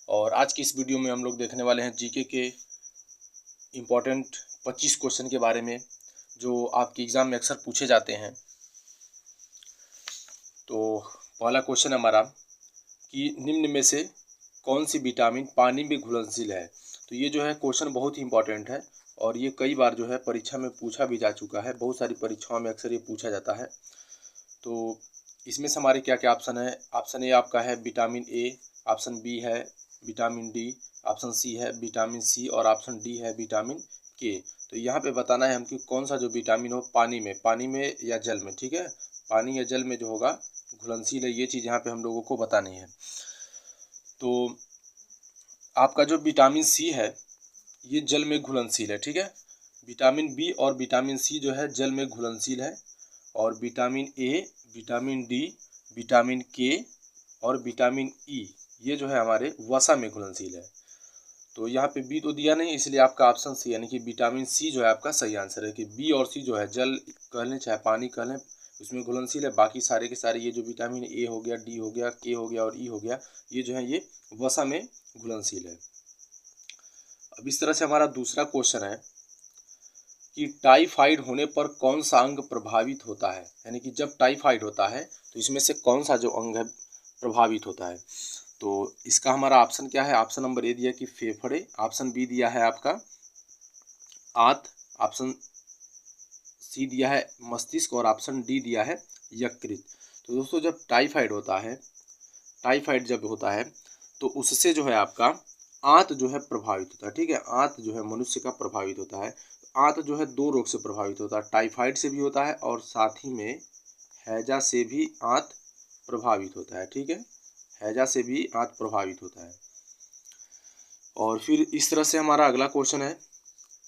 और आज की इस वीडियो में हम लोग देखने वाले हैं जीके के इम्पोर्टेंट 25 क्वेश्चन के बारे में जो आपके एग्ज़ाम में अक्सर पूछे जाते हैं। तो पहला क्वेश्चन हमारा कि निम्न में से कौन सी विटामिन पानी में घुलनशील है। तो ये जो है क्वेश्चन बहुत ही इंपॉर्टेंट है और ये कई बार जो है परीक्षा में पूछा भी जा चुका है। बहुत सारी परीक्षाओं में अक्सर ये पूछा जाता है। तो इसमें से हमारे क्या क्या ऑप्शन है। ऑप्शन ए आपका है विटामिन ए, ऑप्शन बी है विटामिन डी, ऑप्शन सी है विटामिन सी और ऑप्शन डी है विटामिन के। तो यहाँ पे बताना है हम कि कौन सा जो विटामिन हो पानी में या जल में, ठीक है, पानी या जल में जो होगा घुलनशील है, ये चीज़ यहाँ पे हम लोगों को बतानी है। तो आपका जो विटामिन सी है ये जल में घुलनशील है, ठीक है। विटामिन बी और विटामिन सी जो है जल में घुलनशील है और vitamin A, vitamin D, vitamin के और विटामिन ई ये जो है हमारे वसा में घुलनशील है। तो यहाँ पे बी तो दिया नहीं, इसलिए आपका ऑप्शन सी यानी कि विटामिन सी जो है आपका सही आंसर है कि बी और सी जो है जल कह लें चाहे पानी कह लें उसमें घुलनशील है। बाकी सारे के सारे ये जो विटामिन ए हो गया, डी हो गया, के हो गया और ई हो गया, ये जो है ये वसा में घुलनशील है। अब इस तरह से हमारा दूसरा क्वेश्चन है कि टाइफाइड होने पर कौन सा अंग प्रभावित होता है। यानी कि जब टाइफाइड होता है तो इसमें से कौन सा जो अंग है प्रभावित होता है। तो इसका हमारा ऑप्शन क्या है। ऑप्शन नंबर ए दिया कि फेफड़े, ऑप्शन बी दिया है आपका आंत, ऑप्शन सी दिया है मस्तिष्क और ऑप्शन डी दिया है यकृत। तो दोस्तों जब टाइफाइड होता है तो उससे जो है आपका आंत जो है प्रभावित होता है, ठीक है। आंत जो है मनुष्य का प्रभावित होता है। आंत जो है दो रोग से प्रभावित होता है, टाइफाइड से भी होता है और साथ ही में हैजा से भी आंत प्रभावित होता है, ठीक है। हैजा से भी आंत प्रभावित होता है। और फिर इस तरह से हमारा अगला क्वेश्चन है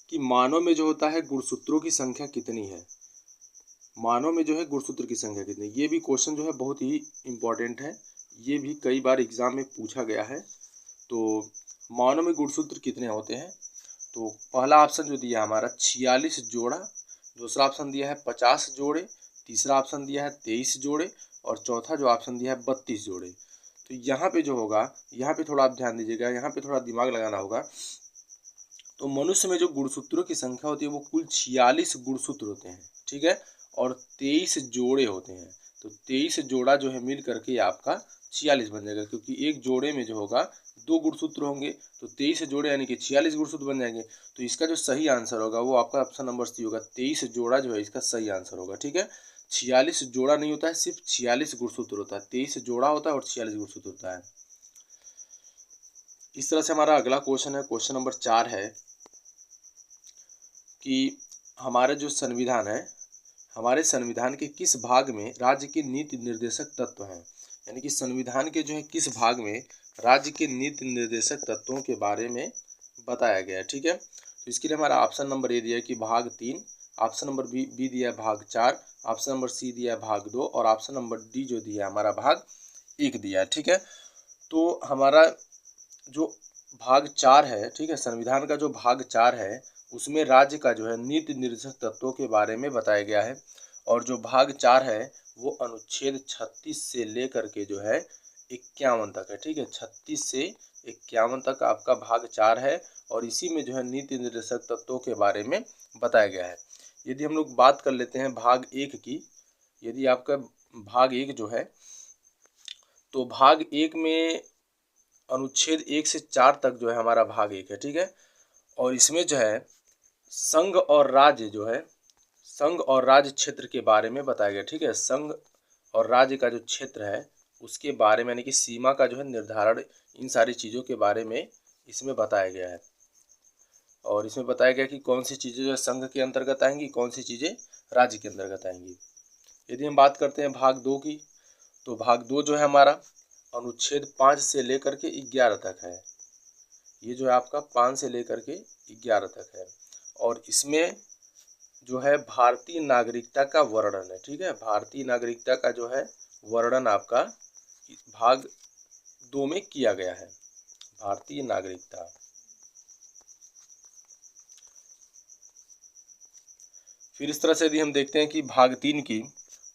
कि मानव में जो होता है गुणसूत्रों की संख्या कितनी है। मानव में जो है गुणसूत्र की संख्या कितनी, ये भी क्वेश्चन जो है बहुत ही इम्पोर्टेंट है। ये भी कई बार एग्जाम में पूछा गया है। तो मानव में गुणसूत्र कितने होते हैं। तो पहला ऑप्शन जो दिया हमारा 46 जोड़ा, दूसरा ऑप्शन दिया है 50 जोड़े, तीसरा ऑप्शन दिया है 23 जोड़े और चौथा जो ऑप्शन दिया है 32 जोड़े। तो यहाँ पे जो होगा, यहाँ पे थोड़ा आप ध्यान दीजिएगा, यहाँ पे थोड़ा दिमाग लगाना होगा। तो मनुष्य में जो गुणसूत्रों की संख्या होती है वो कुल 46 गुणसूत्र होते हैं, ठीक है, और 23 जोड़े होते हैं। तो 23 जोड़ा जो है मिल करके आपका 46 बन जाएगा, क्योंकि एक जोड़े में जो होगा 2 गुणसूत्र होंगे, तो 23 जोड़े यानी कि 46 गुणसूत्र बन जाएंगे। तो इसका जो सही आंसर होगा वो आपका ऑप्शन नंबर सी होगा। 23 जोड़ा जो है इसका सही आंसर होगा, ठीक है। 46 जोड़ा नहीं होता है, सिर्फ 46 गुणसूत्र होता है। 23 जोड़ा होता है और 46 गुणसूत्र होता है। इस तरह से हमारा अगला क्वेश्चन है, क्वेश्चन नंबर 4 है कि हमारा जो संविधान है, हमारे संविधान के किस भाग में राज्य के नीति निर्देशक तत्व हैं। यानी कि संविधान के जो है किस भाग में राज्य के नीति निर्देशक तत्वों के बारे में बताया गया है, ठीक है। तो इसके लिए हमारा ऑप्शन नंबर ए दिया है कि भाग 3, ऑप्शन नंबर बी दिया है भाग 4, ऑप्शन नंबर सी दिया है भाग 2 और ऑप्शन नंबर डी जो दिया है हमारा भाग 1 दिया है, ठीक है। तो हमारा जो भाग 4 है, ठीक है, संविधान का जो भाग 4 है उसमें राज्य का जो है नीति निर्देशक तत्वों के बारे में बताया गया है। और जो भाग 4 है वो अनुच्छेद 36 से लेकर के जो है 51 तक है, ठीक है। 36 से 51 तक आपका भाग 4 है और इसी में जो है नीति निर्देशक तत्वों के बारे में बताया गया है। यदि हम लोग बात कर लेते हैं भाग 1 की, यदि आपका भाग 1 जो है, तो भाग 1 में अनुच्छेद 1 से 4 तक जो है हमारा भाग 1 है, ठीक है। और इसमें जो है संघ और राज्य जो है, संघ और राज्य क्षेत्र के बारे में बताया गया, ठीक है। संघ और राज्य का जो क्षेत्र है उसके बारे में यानी कि सीमा का जो है निर्धारण, इन सारी चीज़ों के बारे में इसमें बताया गया है। और इसमें बताया गया कि कौन सी चीज़ें जो है संघ के अंतर्गत आएंगी, कौन सी चीज़ें राज्य के अंतर्गत आएंगी। यदि हम बात करते हैं भाग 2 की, तो भाग 2 जो है हमारा अनुच्छेद 5 से लेकर के 11 तक है। ये जो है आपका 5 से लेकर के 11 तक है और इसमें जो है भारतीय नागरिकता का वर्णन है, ठीक है। भारतीय नागरिकता का जो है वर्णन आपका भाग 2 में किया गया है, भारतीय नागरिकता। फिर इस तरह से यदि हम देखते हैं कि भाग 3 की,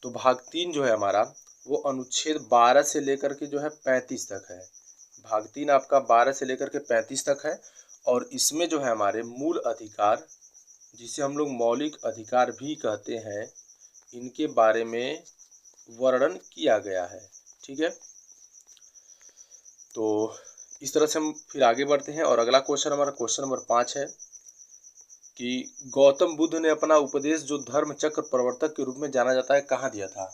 तो भाग 3 जो है हमारा वो अनुच्छेद 12 से लेकर के जो है 35 तक है। भाग 3 आपका 12 से लेकर के 35 तक है। और इसमें जो है हमारे मूल अधिकार, जिसे हम लोग मौलिक अधिकार भी कहते हैं, इनके बारे में वर्णन किया गया है। ठीक है, तो इस तरह से हम फिर आगे बढ़ते हैं। और अगला क्वेश्चन हमारा क्वेश्चन नंबर 5 है कि गौतम बुद्ध ने अपना उपदेश जो धर्म चक्र प्रवर्तक के रूप में जाना जाता है कहाँ दिया था।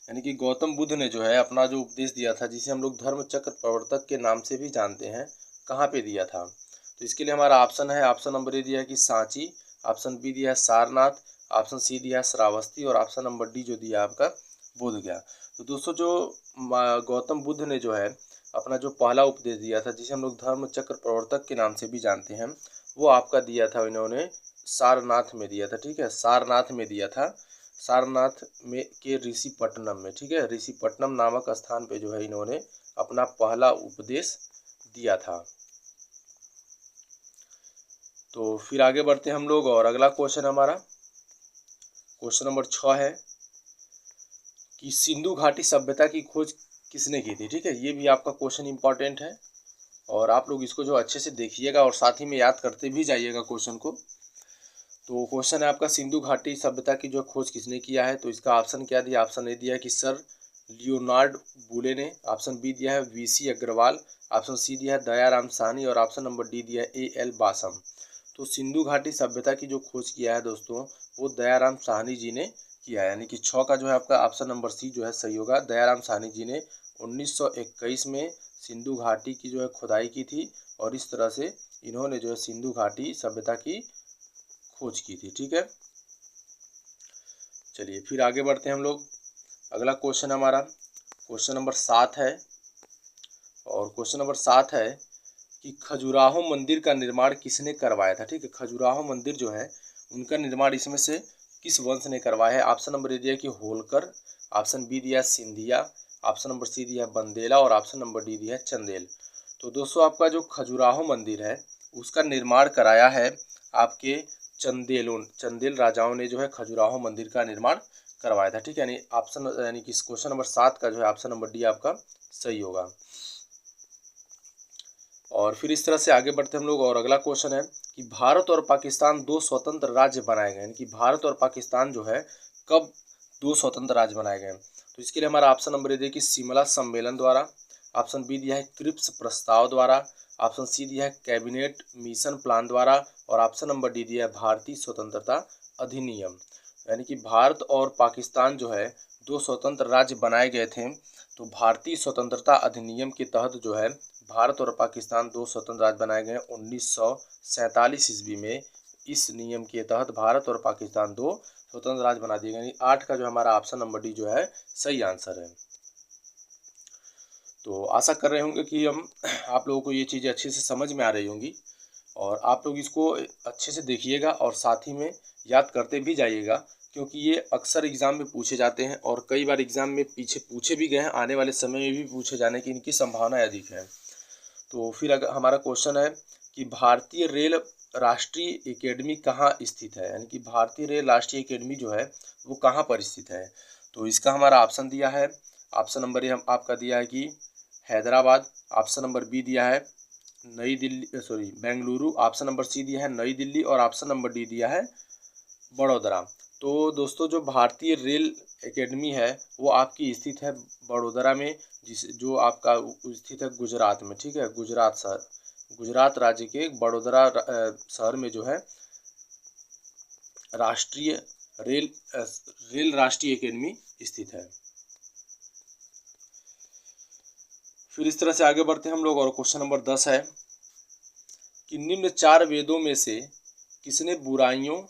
यानी कि गौतम बुद्ध ने जो है अपना जो उपदेश दिया था, जिसे हम लोग धर्म चक्र प्रवर्तक के नाम से भी जानते हैं, कहाँ पे दिया था। तो इसके लिए हमारा ऑप्शन है, ऑप्शन नंबर ए दिया है कि सांची, ऑप्शन बी दिया है सारनाथ, ऑप्शन सी दिया है श्रावस्ती और ऑप्शन नंबर डी जो दिया आपका बोधगया। तो दोस्तों जो गौतम बुद्ध ने जो है अपना जो पहला उपदेश दिया था, जिसे हम लोग धर्म चक्र प्रवर्तक के नाम से भी जानते हैं, वो आपका दिया था इन्होंने सारनाथ में दिया था। ठीक है, सारनाथ में दिया था, सारनाथ में के ऋषिपट्टनम में। ठीक है, ऋषिपट्टनम नामक स्थान पे जो है इन्होंने अपना पहला उपदेश दिया था। तो फिर आगे बढ़ते हैं हम लोग। और अगला क्वेश्चन हमारा क्वेश्चन नंबर 6 है कि सिंधु घाटी सभ्यता की खोज किसने की थी। ठीक है, ये भी आपका क्वेश्चन इंपॉर्टेंट है और आप लोग इसको जो अच्छे से देखिएगा और साथ ही में याद करते भी जाइएगा क्वेश्चन को। तो क्वेश्चन है आपका, सिंधु घाटी सभ्यता की जो खोज किसने किया है। तो इसका ऑप्शन क्या दिया, ऑप्शन ए दिया है कि सर लियोनार्ड बुले ने, ऑप्शन बी दिया है वीसी अग्रवाल, ऑप्शन सी दिया है दयाराम साहनी और ऑप्शन नंबर डी दिया है एएल बासम। तो सिंधु घाटी सभ्यता की जो खोज किया है दोस्तों, वो दयाराम साहनी जी ने किया है। यानी कि 6 का जो है आपका ऑप्शन नंबर सी जो है सही होगा। दयाराम साहनी जी ने 1921 में सिंधु घाटी की जो है खुदाई की थी और इस तरह से इन्होंने जो है सिंधु घाटी सभ्यता की खोज की थी। ठीक है, चलिए फिर आगे बढ़ते हैं हम लोग। अगला क्वेश्चन हमारा क्वेश्चन नंबर 7 है और क्वेश्चन नंबर 7 है कि खजुराहो मंदिर का निर्माण किसने करवाया था। ठीक है, खजुराहो मंदिर जो है उनका निर्माण इसमें से किस वंश ने करवाया है। ऑप्शन नंबर ए दिया कि होलकर, ऑप्शन बी दिया सिंधिया, ऑप्शन नंबर सी दिया बंदेला और ऑप्शन नंबर डी दिया चंदेल। तो दोस्तों आपका जो खजुराहो मंदिर है उसका निर्माण कराया है आपके चंदेल राजाओं ने जो है खजुराहो मंदिर का निर्माण करवाया था। ठीक है, यानी कि क्वेश्चन नंबर 7 का जो है ऑप्शन नंबर डी आपका सही होगा। और फिर इस तरह से आगे बढ़ते हम लोग। और अगला क्वेश्चन है कि भारत और पाकिस्तान 2 स्वतंत्र राज्य बनाए गए। यानी कि भारत और पाकिस्तान जो है कब 2 स्वतंत्र राज्य बनाए गए। तो इसके लिए हमारा ऑप्शन नंबर ए दिया कि शिमला सम्मेलन द्वारा, ऑप्शन बी दिया है क्रिप्स प्रस्ताव द्वारा, ऑप्शन सी दिया है कैबिनेट मिशन प्लान द्वारा और ऑप्शन नंबर डी दिया है भारतीय स्वतंत्रता अधिनियम। यानी कि भारत और पाकिस्तान जो है 2 स्वतंत्र राज्य बनाए गए थे। तो भारतीय स्वतंत्रता अधिनियम के तहत जो है भारत और पाकिस्तान 2 स्वतंत्र राज्य बनाए गए 1947 ईस्वी में। इस नियम के तहत भारत और पाकिस्तान 2 स्वतंत्र राज्य बना दिए गए। 8 का जो हमारा ऑप्शन नंबर डी जो है सही आंसर है। तो आशा कर रहे होंगे कि आप लोगों को ये चीज़ें अच्छे से समझ में आ रही होंगी और आप लोग इसको अच्छे से देखिएगा और साथ ही में याद करते भी जाइएगा, क्योंकि ये अक्सर एग्ज़ाम में पूछे जाते हैं और कई बार एग्ज़ाम में पीछे पूछे भी गए हैं, आने वाले समय में भी पूछे जाने की इनकी संभावना अधिक है। तो फिर अगर हमारा क्वेश्चन है कि भारतीय रेल राष्ट्रीय एकेडमी कहाँ स्थित है। यानी कि भारतीय रेल राष्ट्रीय एकेडमी जो है वो कहाँ पर स्थित है। तो इसका हमारा ऑप्शन दिया है, ऑप्शन नंबर ए हम आपका दिया है कि हैदराबाद, ऑप्शन नंबर बी दिया है Nai Delhi Bengaluru, option number C दिया है नई दिल्ली और ऑप्शन नंबर डी दिया है बड़ोदरा। तो दोस्तों जो भारतीय रेल एकेडमी है वो आपकी स्थित है बड़ोदरा में, जो आपका स्थित है गुजरात में। ठीक है, गुजरात शहर, गुजरात राज्य के बड़ोदरा शहर में जो है राष्ट्रीय रेल राष्ट्रीय एकेडमी स्थित है। फिर इस तरह से आगे बढ़ते हैं हम लोग। और क्वेश्चन नंबर 10 है कि निम्न 4 वेदों में से किसने बुराइयों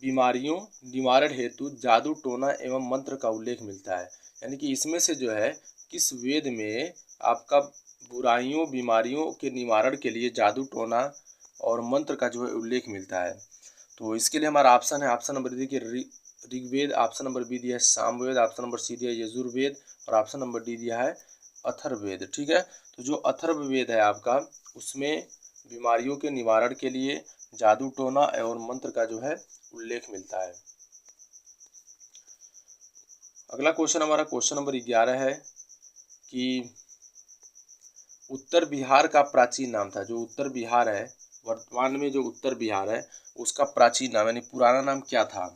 बीमारियों निवारण हेतु जादू टोना एवं मंत्र का उल्लेख मिलता है। यानी कि इसमें से जो है किस वेद में आपका बुराइयों बीमारियों के निवारण के लिए जादू टोना और मंत्र का जो है उल्लेख मिलता है। तो इसके लिए हमारा ऑप्शन है, ऑप्शन नंबर डी कि ऋग्वेद, ऑप्शन नंबर बी दिया है सामवेद, ऑप्शन नंबर सी दिया है यजुर्वेद और ऑप्शन नंबर डी दिया है अथर्ववेद। ठीक है, तो जो अथर्ववेद है आपका उसमें बीमारियों के निवारण के लिए जादू टोना और मंत्र का जो है उल्लेख मिलता है। अगला क्वेश्चन हमारा क्वेश्चन नंबर 11 है कि उत्तर बिहार का प्राचीन नाम था। जो उत्तर बिहार है, वर्तमान में जो उत्तर बिहार है उसका प्राचीन नाम यानी पुराना नाम क्या था?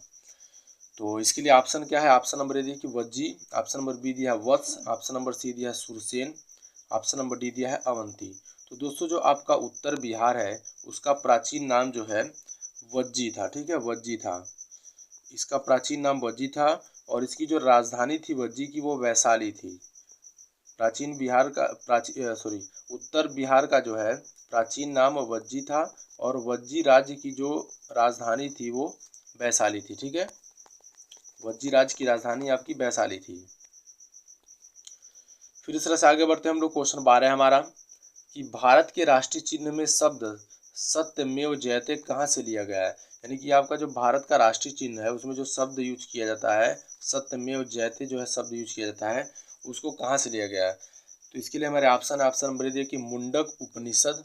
तो इसके लिए ऑप्शन क्या है? ऑप्शन नंबर ए दिया कि वज्जी, ऑप्शन नंबर बी दिया है वत्स, ऑप्शन नंबर सी दिया है सुरसेन, ऑप्शन नंबर डी दिया है अवंती। तो दोस्तों जो आपका उत्तर बिहार है उसका प्राचीन नाम जो है वज्जी था। ठीक है, वज्जी था, इसका प्राचीन नाम वज्जी था और इसकी जो राजधानी थी वज्जी की वो वैशाली थी। प्राचीन बिहार का उत्तर बिहार का जो है प्राचीन नाम वज्जी था और वज्जी राज्य की जो राजधानी थी वो वैशाली थी। ठीक है, वज्जी राज्य की राजधानी आपकी वैशाली थी। फिर इस तरह से आगे बढ़ते हैं हम लोग। क्वेश्चन 12 हमारा कि भारत के राष्ट्रीय चिन्ह में शब्द सत्यमेव जयते कहाँ से लिया गया है? यानी कि आपका जो भारत का राष्ट्रीय चिन्ह है उसमें जो शब्द यूज किया जाता है सत्यमेव जयते जो है शब्द यूज किया जाता है उसको कहाँ से लिया गया है? तो इसके लिए हमारे ऑप्शन नंबर दिया कि मुंडक उपनिषद,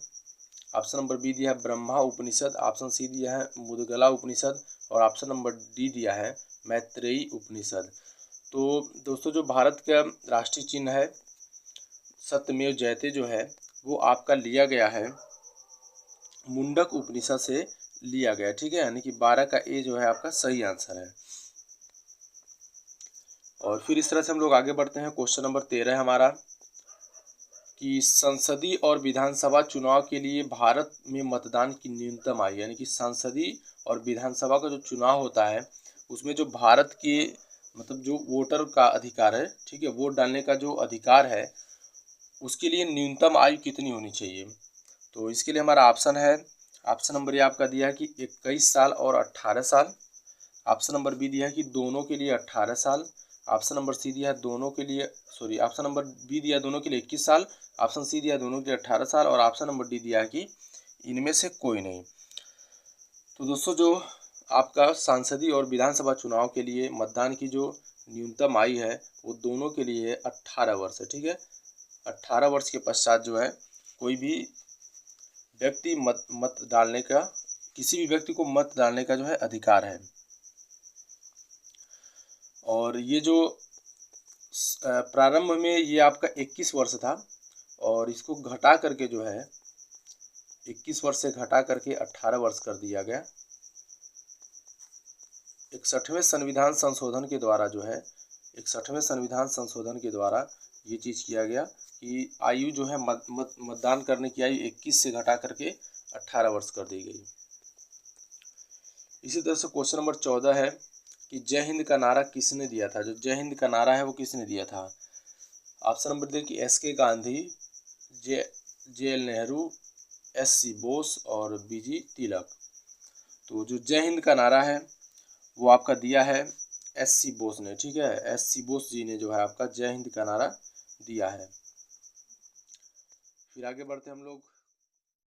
ऑप्शन नंबर बी दिया है ब्रह्मा उपनिषद, ऑप्शन सी दिया है मुदगला उपनिषद और ऑप्शन नंबर डी दिया है मैत्रेयी उपनिषद। तो दोस्तों जो भारत का राष्ट्रीय चिन्ह है सत्यमेव जयते जो है वो आपका लिया गया है मुंडक उपनिषद से लिया गया। ठीक है, यानी कि 12 का ए जो है आपका सही आंसर है। और फिर इस तरह से हम लोग आगे बढ़ते हैं। क्वेश्चन नंबर 13 हमारा कि संसदीय और विधानसभा चुनाव के लिए भारत में मतदान की न्यूनतम आयु, यानी कि संसदीय और विधानसभा का जो चुनाव होता है उसमें जो भारत के मतलब जो वोटर का अधिकार है, ठीक है, वोट डालने का जो अधिकार है उसके लिए न्यूनतम आयु कितनी होनी चाहिए? तो इसके लिए हमारा ऑप्शन है, ऑप्शन नंबर ए आपका दिया है कि 21 साल और 18 साल, ऑप्शन नंबर बी दिया है कि दोनों के लिए 18 साल, ऑप्शन नंबर सी दिया है दोनों के लिए ऑप्शन नंबर बी दिया दोनों के लिए 21 साल, ऑप्शन सी दिया दोनों के लिए 18 साल और ऑप्शन नंबर डी दिया है कि इनमें से कोई नहीं। तो दोस्तों जो आपका सांसदीय और विधानसभा चुनाव के लिए मतदान की जो न्यूनतम आयु है वो दोनों के लिए 18 वर्ष है। ठीक है, 18 वर्ष के पश्चात जो है कोई भी व्यक्ति मत डालने का, किसी भी व्यक्ति को मत डालने का जो है अधिकार है। और ये जो प्रारंभ में ये आपका 21 वर्ष था और इसको घटा करके जो है 21 वर्ष से घटा करके 18 वर्ष कर दिया गया। 61वें संविधान संशोधन के द्वारा जो है 61वें संविधान संशोधन के द्वारा ये चीज़ किया गया कि आयु जो है मतदान करने की आयु 21 से घटा करके 18 वर्ष कर दी गई। इसी तरह से क्वेश्चन नंबर 14 है कि जय हिंद का नारा किसने दिया था? जो जय हिंद का नारा है वो किसने दिया था? ऑप्शन नंबर दिया कि एस.के. गांधी, जे.एल. नेहरू, एस.सी. बोस और बी.जी. तिलक। तो जो जय हिंद का नारा है वो आपका दिया है एस.सी. बोस ने। ठीक है, एस.सी. बोस जी ने जो है आपका जय हिंद का नारा दिया है। फिर आगे बढ़ते हम लोग।